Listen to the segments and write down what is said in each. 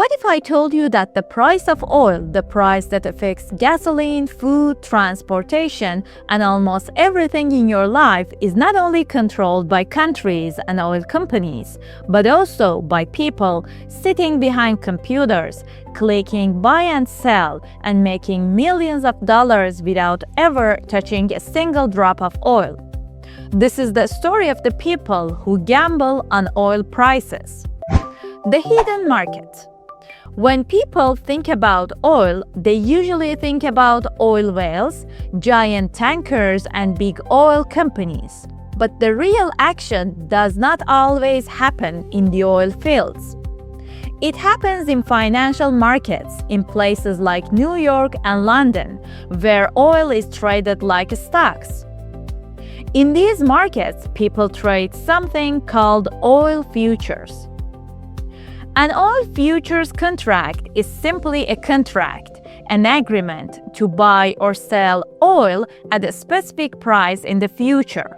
What if I told you that the price of oil, the price that affects gasoline, food, transportation, and almost everything in your life, is not only controlled by countries and oil companies, but also by people sitting behind computers, clicking buy and sell, and making millions of dollars without ever touching a single drop of oil? This is the story of the people who gamble on oil prices. The hidden market. When people think about oil, they usually think about oil whales, giant tankers, and big oil companies. But the real action does not always happen in the oil fields. It happens in financial markets in places like New York and London, where oil is traded like stocks. In these markets, people trade something called oil futures. An oil futures contract is simply a contract, an agreement to buy or sell oil at a specific price in the future.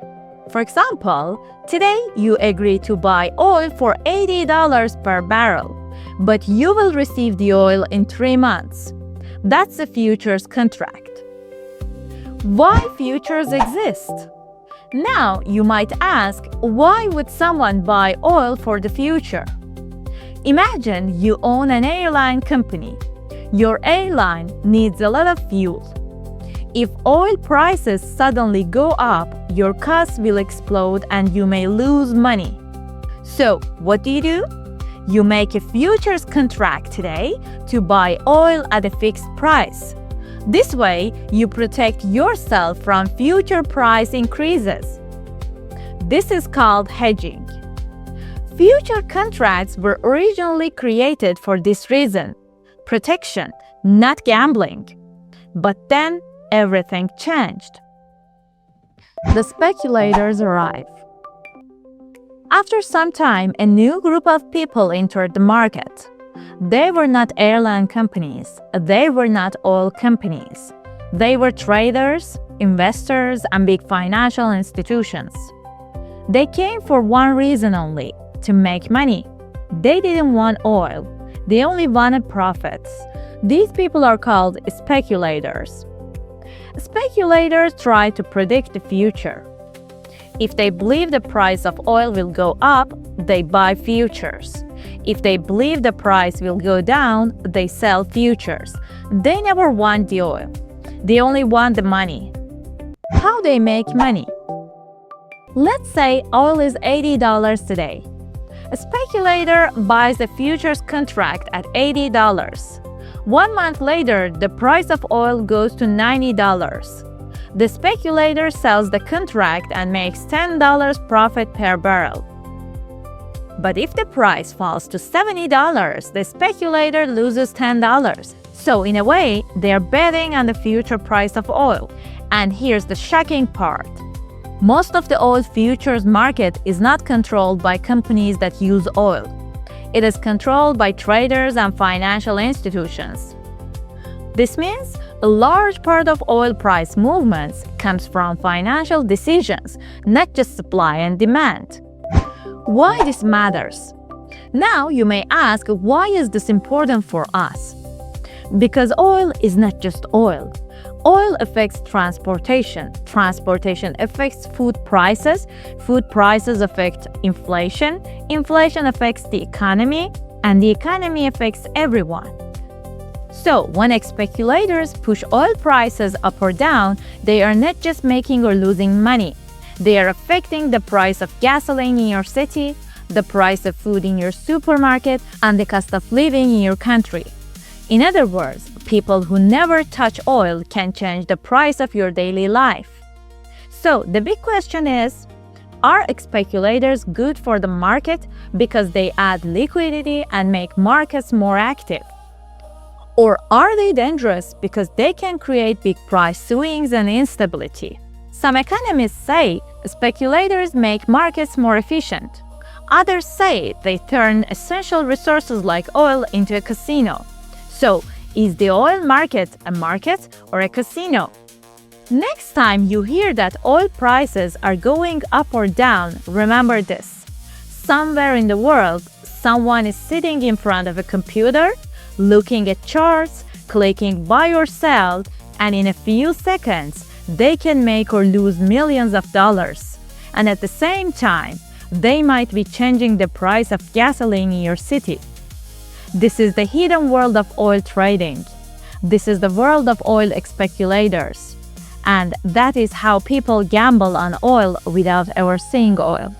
For example, today you agree to buy oil for $80 per barrel, but you will receive the oil in 3 months. That's a futures contract. Why futures exist? Now you might ask, why would someone buy oil for the future? Imagine you own an airline company. Your airline needs a lot of fuel. If oil prices suddenly go up, your costs will explode and you may lose money. So, what do? You make a futures contract today to buy oil at a fixed price. This way, you protect yourself from future price increases. This is called hedging. Future contracts were originally created for this reason: protection, not gambling. But then everything changed. The speculators arrive. After some time, a new group of people entered the market. They were not airline companies. They were not oil companies. They were traders, investors, and big financial institutions. They came for one reason only: to make money. They didn't want oil. They only wanted profits. These people are called speculators. Speculators try to predict the future. If they believe the price of oil will go up, they buy futures. If they believe the price will go down, they sell futures. They never want the oil. They only want the money. How they make money? Let's say oil is $80 today. A speculator buys a futures contract at $80. 1 month later, the price of oil goes to $90. The speculator sells the contract and makes $10 profit per barrel. But if the price falls to $70, the speculator loses $10. So in a way, they're betting on the future price of oil. And here's the shocking part. Most of the oil futures market is not controlled by companies that use oil. It is controlled by traders and financial institutions. This means a large part of oil price movements comes from financial decisions, not just supply and demand. Why this matters? Now you may ask, why is this important for us? Because oil is not just oil. Oil affects transportation. Transportation affects food prices. Food prices affect inflation. Inflation affects the economy. And the economy affects everyone. So, when speculators push oil prices up or down, they are not just making or losing money. They are affecting the price of gasoline in your city, the price of food in your supermarket, and the cost of living in your country. In other words, people who never touch oil can change the price of your daily life. So, the big question is, are speculators good for the market because they add liquidity and make markets more active? Or are they dangerous because they can create big price swings and instability? Some economists say speculators make markets more efficient. Others say they turn essential resources like oil into a casino. So, is the oil market a market or a casino? Next time you hear that oil prices are going up or down, remember this. Somewhere in the world, Someone is sitting in front of a computer, looking at charts, clicking buy or sell, and in a few seconds, they can make or lose millions of dollars. And at the same time, they might be changing the price of gasoline in your city. This is the hidden world of oil trading. This is the world of oil speculators. And that is how people gamble on oil without ever seeing oil.